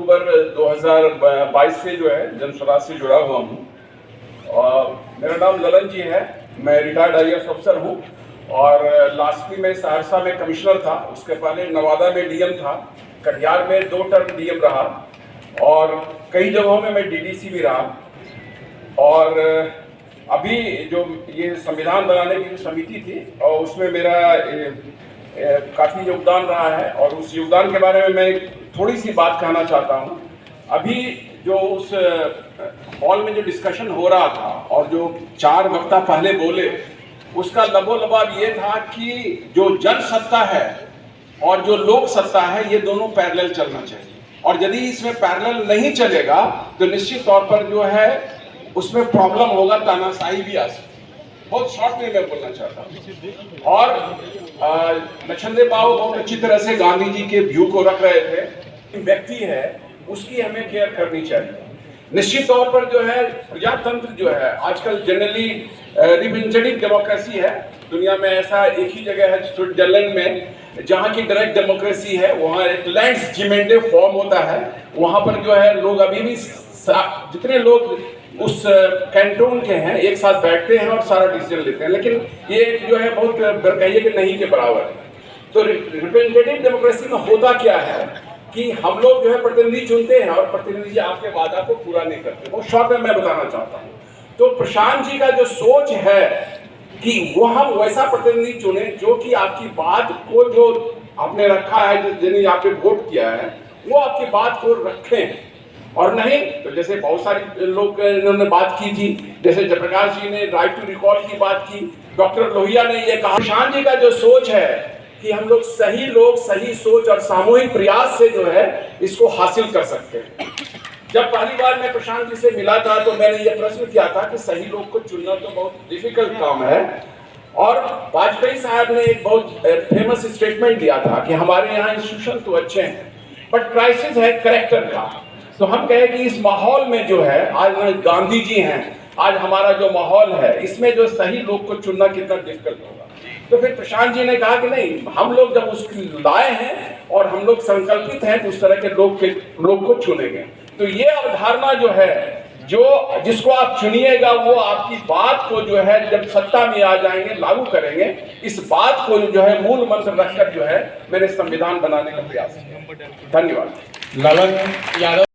अक्टूबर 2022 से जो है जन स्वराज से जुड़ा हुआ हूँ। और मेरा नाम ललन जी है। मैं रिटायर्ड IAS अफसर हूँ और लास्टली में सहरसा में कमिश्नर था, उसके पहले नवादा में DM था, कटिहार में 2 टर्म DM रहा और कई जगहों में मैं DDC भी रहा। और अभी जो ये संविधान बनाने की जो समिति थी और उसमें मेरा काफ़ी योगदान रहा है और उस योगदान के बारे में मैं थोड़ी सी बात कहना चाहता हूँ। अभी जो उस हॉल में जो डिस्कशन हो रहा था और जो 4 वक्ता पहले बोले, उसका लबोलबाब ये था कि जो जन सत्ता है और जो लोक सत्ता है ये दोनों पैरेलल चलना चाहिए, और यदि इसमें पैरेलल नहीं चलेगा तो निश्चित तौर पर जो है उसमें प्रॉब्लम होगा, तानाशाही भी आ सकती है। बहुत शॉर्ट में मैं बोलना चाहता हूँ। और लक्ष्मणदेव बाबू बहुत अच्छी तरह से गांधी जी के व्यू को रख रहे थे। व्यक्ति है उसकी हमें केयर करनी चाहिए। निश्चित तौर पर जो है प्रजातंत्र जो है आजकल जनरली रिप्रेजेंटेटिव डेमोक्रेसी है। दुनिया में ऐसा एक ही जगह है स्विट्जरलैंड में जहाँ की डायरेक्ट डेमोक्रेसी है, वहाँ एक लैंड्स जिमेंटे फॉर्म होता है। वहाँ पर जो है लोग अभी भी जितने लोग उस कैंटोन के हैं एक साथ बैठते हैं और सारा डिसीजन लेते हैं, लेकिन ये जो है बहुत कहिए कि नहीं के बराबर है। तो रिप्रेजेंटेटिव डेमोक्रेसी में होता क्या है कि हम लोग जो है प्रतिनिधि चुनते हैं और प्रतिनिधि आपके वादा को पूरा नहीं करते। बहुत शॉर्ट में मैं बताना चाहता हूँ। तो प्रशांत जी का जो सोच है कि वो हम वैसा प्रतिनिधि चुने जो कि आपकी बात को, जो आपने रखा है, जिन्हें आपने वोट किया है, वो आपकी बात को रखें, और नहीं तो जैसे बहुत सारे लोग इन्होंने बात की थी, जैसे जयप्रकाश जी ने राइट टू रिकॉल की बात की, डॉक्टर लोहिया ने ये कहा। प्रशांत जी का जो सोच है कि हम लोग सही लोग, सही सोच और सामूहिक प्रयास से जो है इसको हासिल कर सकते हैं। जब पहली बार मैं प्रशांत जी से मिला था तो मैंने ये प्रश्न किया था कि सही लोग को चुनना तो बहुत डिफिकल्ट काम है, और वाजपेयी साहब ने एक बहुत फेमस स्टेटमेंट दिया था कि हमारे यहाँ इंस्टीट्यूशन तो अच्छे हैं बट क्राइसिस है कैरेक्टर का। तो हम कहें कि इस माहौल में जो है आज गांधी जी हैं, आज हमारा जो माहौल है इसमें जो सही लोग को चुनना कितना डिफिकल्ट होगा। तो फिर प्रशांत जी ने कहा कि नहीं, हम लोग जब उसकी लाए हैं और हम लोग संकल्पित हैं तो उस तरह के लोग को चुनेंगे। तो ये अवधारणा जो है, जो जिसको आप चुनिएगा वो आपकी बात को जो है जब सत्ता में आ जाएंगे लागू करेंगे। इस बात को जो है मूल मंत्र रखकर जो है मैंने संविधान बनाने का प्रयास किया। धन्यवाद। ललन यादव।